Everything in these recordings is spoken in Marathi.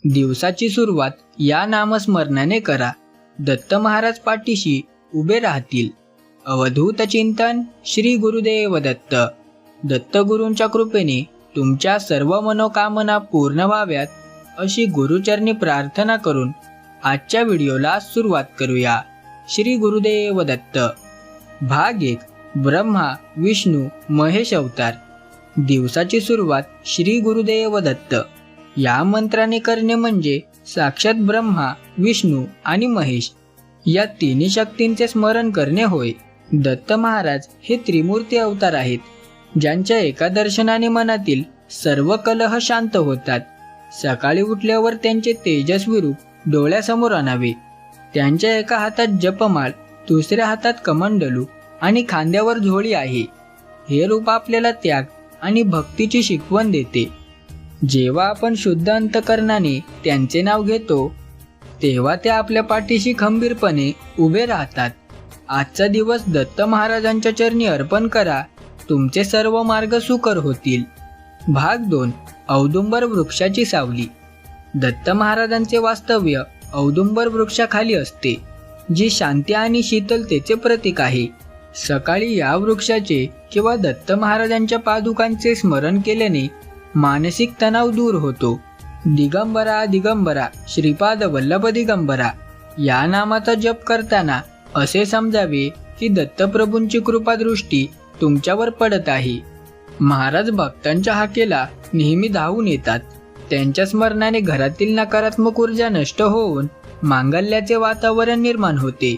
दिवसाची सुरुवात या नामस्मरणाने करा. दत्त महाराज पाठीशी उभे राहतील. अवधूत चिंतन श्री गुरुदेव दत्त. दत्तगुरूंच्या कृपेने तुमच्या सर्व मनोकामना पूर्ण व्हाव्यात अशी गुरुचरणी प्रार्थना करून आजच्या व्हिडिओला सुरुवात करूया. श्री गुरुदेव दत्त. भाग 1. ब्रह्मा विष्णू महेश अवतार. दिवसाची सुरुवात श्री गुरुदेव दत्त या मंत्राने करणे म्हणजे साक्षात ब्रह्मा विष्णू आणि महेश या तिन्ही शक्तींचे स्मरण करणे होय. दत्त महाराज हे त्रिमूर्ती अवतार आहेत, ज्यांच्या एका दर्शनाने मनातील सर्व कलह शांत होतात. सकाळी उठल्यावर त्यांचे तेजस्वी रूप डोळ्यासमोर आणावे. त्यांच्या एका हातात जपमाळ, दुसऱ्या हातात कमंडलू आणि खांद्यावर झोळी आहे. हे रूप आपल्याला त्याग आणि भक्तीची शिकवण देते. जेव्हा आपण शुद्ध अंतकरणाने त्यांचे नाव घेतो तेव्हा ते आपल्या पाठीशी खंबीरपणे उभे राहतात. आजचा दिवस दत्त महाराजांच्या चरणी अर्पण करा. तुमचे सर्व मार्ग सुकर होतील. भाग 2. औदुंबर वृक्षाची सावली. दत्त महाराजांचे वास्तव्य औदुंबर वृक्षाखाली असते, जी शांती आणि शीतलतेचे प्रतीक आहे. सकाळी या वृक्षाचे किंवा दत्त महाराजांच्या पादुकांचे स्मरण केल्याने मानसिक तणाव दूर होतो. दिगंबरा दिगंबरा श्रीपाद वल्लभ दिगंबरा या नामाचा जप करताना असे समजावे की दत्तप्रभूंची कृपादृष्टी तुमच्यावर पडत आहे. महाराज भक्तांच्या हाकेला नेहमी धावून येतात. त्यांच्या स्मरणाने घरातील नकारात्मक ऊर्जा नष्ट होऊन मांगल्याचे वातावरण निर्माण होते.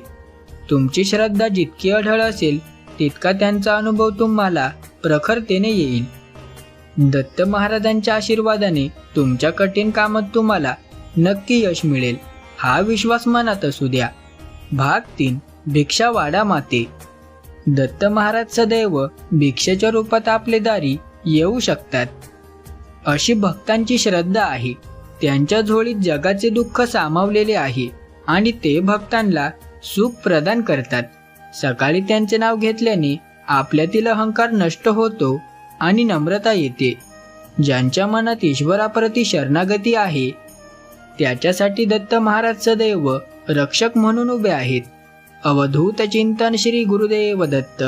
तुमची श्रद्धा जितकी अढळ असेल तितका त्यांचा अनुभव तुम्हाला प्रखरतेने येईल. दत्त महाराजांच्या आशीर्वादाने तुमच्या कठीण कामात तुम्हाला नक्की यश मिळेल, हा विश्वास मनात असू द्या. भाग 3. भिक्षा वाडा माते. दत्त महाराज सदैव भिक्षेच्या रूपात आपले दारी येऊ शकतात, अशी भक्तांची श्रद्धा आहे. त्यांच्या झोळीत जगाचे दुःख सामावलेले आहे आणि ते भक्तांना सुख प्रदान करतात. सकाळी त्यांचे नाव घेतल्याने आपल्यातील अहंकार नष्ट होतो आणि नम्रता येते. ज्यांच्या मनात ईश्वराप्रती शरणागती आहे त्याच्यासाठी दत्त महाराज सदैव रक्षक म्हणून उभे आहेत. अवधूत चिंतन श्री गुरुदेव दत्त.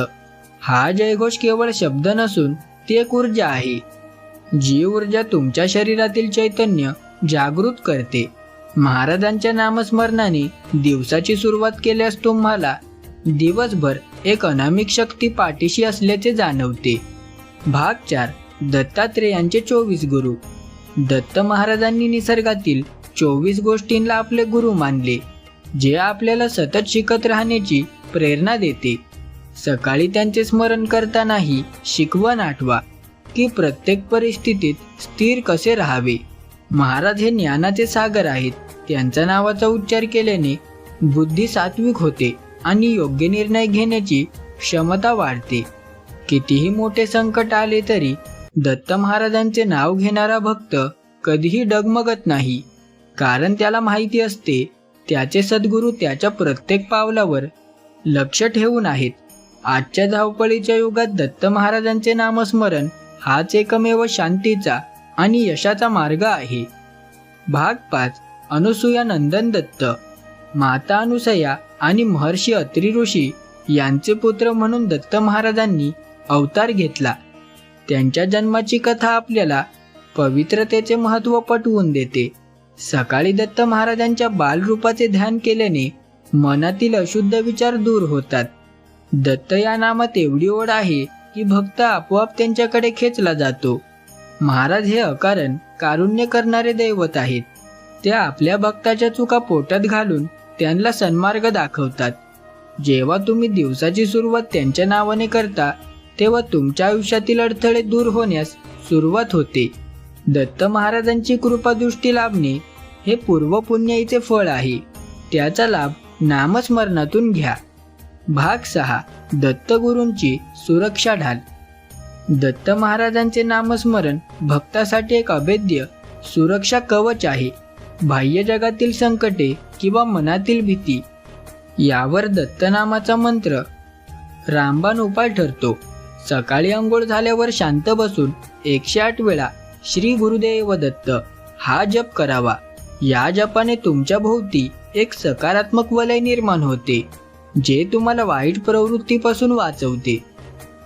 हा जयघोष केवळ शब्द नसून ती एक ऊर्जा आहे, जी ऊर्जा तुमच्या शरीरातील चैतन्य जागृत करते. महाराजांच्या नामस्मरणाने दिवसाची सुरुवात केल्यास तुम्हाला दिवसभर एक अनामिक शक्ती पाठीशी असल्याचे जाणवते. भाग 4. दत्तात्रेयांचे 24 गुरु. दत्त महाराजांनी निसर्गातील 24 गोष्टींना आपले गुरु मानले, जे आपल्याला सतत शिकत राहण्याची प्रेरणा देते. सकाळी त्यांचे स्मरण करतानाही शिकवण आठवा की प्रत्येक परिस्थितीत स्थिर कसे राहावे. महाराज हे ज्ञानाचे सागर आहेत. त्यांच्या नावाचा उच्चार केल्याने बुद्धी सात्विक होते आणि योग्य निर्णय घेण्याची क्षमता वाढते. कितीही मोठे संकट आले तरी दत्त महाराजांचे नाव घेणारा भक्त कधीही डगमगत नाही, कारण त्याला माहिती असते त्याचे सद्गुरू त्याच्या प्रत्येक पावलावर लक्ष ठेवून आहेत. आजच्या धावपळीच्या युगात दत्त महाराजांचे नामस्मरण हाच एकमेव शांतीचा आणि यशाचा मार्ग आहे. भाग 5. अनुसूया नंदन दत्त. माता अनुसया आणि महर्षी अत्री ऋषी यांचे पुत्र म्हणून दत्त महाराजांनी अवतार घेतला. त्यांच्या जन्माची कथा आपल्याला पवित्रतेचे महत्त्व पटवून देते. सकाळी दत्त महाराजांच्या बालरूपाचे ध्यान केल्याने मनातील अशुद्ध विचार दूर होतात. दत्त या नामात एवढी ओढ आहे की भक्त आपोआप त्यांच्याकडे खेचला जातो. महाराज हे अकारण कारुण्य करणारे दैवत आहेत. ते आपल्या भक्ताच्या चुका पोटात घालून त्यांना सन्मार्ग दाखवतात. जेव्हा तुम्ही दिवसाची सुरुवात त्यांच्या नावाने करता तेव्हा तुमच्या आयुष्यातील अडथळे दूर होण्यास सुरुवात होते. दत्त महाराजांची कृपादृष्टी लाभणे हे पूर्वपुण्याईचे फळ आहे. त्याचा लाभ नामस्मरणातून घ्या. भाग 6. दत्तगुरूंची सुरक्षा ढाल. दत्त महाराजांचे नामस्मरण भक्तासाठी एक अभेद्य सुरक्षा कवच आहे. बाह्य जगातील संकटे किंवा मनातील भीती यावर दत्तनामाचा मंत्र रामबाण उपाय ठरतो. सकाळी अंघोळ झाल्यावर शांत बसून 108 वेळा श्री गुरुदेव दत्त हा जप करावा. या जपाने तुमच्या भोवती एक सकारात्मक वलय निर्माण होते, जे तुम्हाला वाईट प्रवृत्तीपासून वाचवते.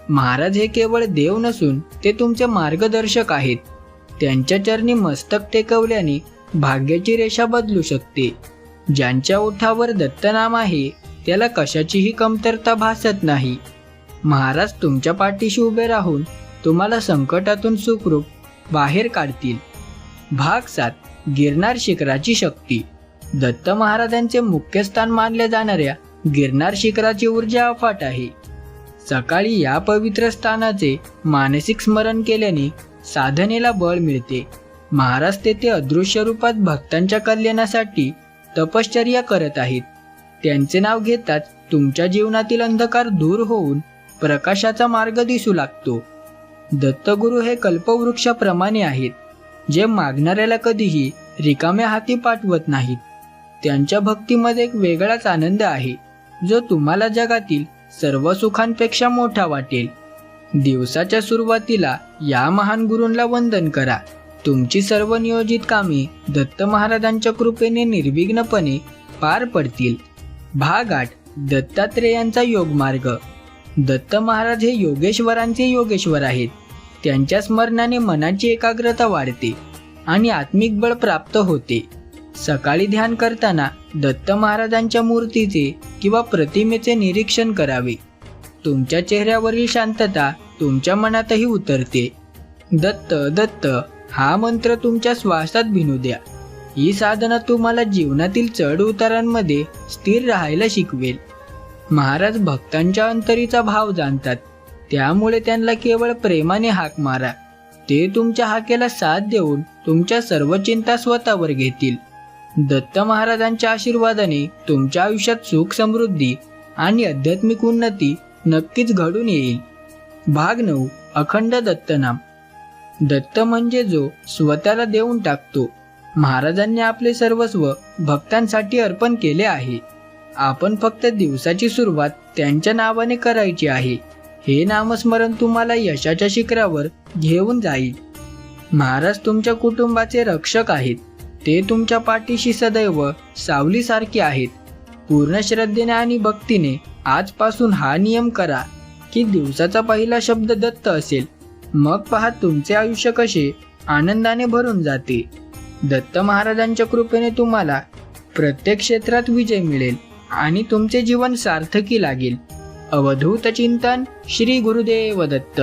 महाराज हे केवळ देव नसून ते तुमचे मार्गदर्शक आहेत. त्यांच्या चरणी मस्तक टेकवल्याने भाग्याची रेषा बदलू शकते. ज्यांच्या ओठावर दत्तनाम आहे त्याला कशाचीही कमतरता भासत नाही. महाराज तुमच्या पाठीशी उभे राहून तुम्हाला संकटातून सुखरूप बाहेर काढतील. भाग 7. गिरनार शिखराची शक्ती. दत्त महाराजांचे मुख्य स्थान मानल्या जाणाऱ्या गिरनार शिखराची ऊर्जा अफाट आहे. सकाळी या पवित्र स्थानाचे मानसिक स्मरण केल्याने साधनेला बळ मिळते. महाराज तेथे अदृश्य रूपात भक्तांच्या कल्याणासाठी तपश्चर्या करत आहेत. त्यांचे नाव घेताच तुमच्या जीवनातील अंधकार दूर होऊन प्रकाशाचा मार्ग दिसू लागतो. दत्तगुरु हे कल्पवृक्षाप्रमाणे आहेत, जे मागणाऱ्याला कधीही रिकाम्या हाती पाठवत नाहीत. त्यांच्या भक्तीमध्ये एक वेगळाच आनंद आहे, जो तुम्हाला जगातील सर्व सुखांपेक्षा मोठा वाटेल. दिवसाच्या सुरुवातीला या महान गुरूंना वंदन करा. तुमची सर्व नियोजित कामे दत्त महाराजांच्या कृपेने निर्विघ्नपणे पार पडतील. भाग 8. दत्तात्रेयांचा योगमार्ग. दत्त महाराज हे योगेश्वरांचे योगेश्वर आहेत. त्यांच्या स्मरणाने मनाची एकाग्रता वाढते आणि आत्मिक बळ प्राप्त होते. सकाळी ध्यान करताना दत्त महाराजांच्या मूर्तीचे किंवा प्रतिमेचे निरीक्षण करावे. तुमच्या चेहऱ्यावरील शांतता तुमच्या मनातही उतरते. दत्त दत्त हा मंत्र तुमच्या श्वासात भिनू द्या. ही साधना तुम्हाला जीवनातील चढ उतारांमध्ये स्थिर राहायला शिकवेल. महाराज भक्तांच्या अंतरीचा भाव जाणतात, त्यामुळे त्यांना केवळ प्रेमाने हाक मारा. ते तुमच्या हाकेला साथ देऊन तुमच्या सर्व चिंता स्वतःवर घेतील. दत्त महाराजांच्या आशीर्वादाने तुमच्या आयुष्यात सुख, समृद्धी आणि आध्यात्मिक उन्नती नक्कीच घडून येईल. भाग 9. अखंड दत्तनाम. दत्त म्हणजे जो स्वतःला देऊन टाकतो. महाराजांनी आपले सर्वस्व भक्तांसाठी अर्पण केले आहे. आपण फक्त दिवसाची सुरुवात त्यांच्या नावाने करायची आहे. हे नामस्मरण तुम्हाला यशाच्या शिखरावर घेऊन जाईल. महाराज तुमच्या कुटुंबाचे रक्षक आहेत. ते तुमच्या पाठीशी सदैव सावलीसारखे आहेत. पूर्ण श्रद्धेने आणि भक्तीने आजपासून हा नियम करा की दिवसाचा पहिला शब्द दत्त असेल. मग पहा तुमचे आयुष्य कसे आनंदाने भरून जाते. दत्त महाराजांच्या कृपेने तुम्हाला प्रत्येक क्षेत्रात विजय मिळेल आणि तुमचे जीवन सार्थकी लागेल. अवधूत चिंतन. श्री गुरुदेव दत्त.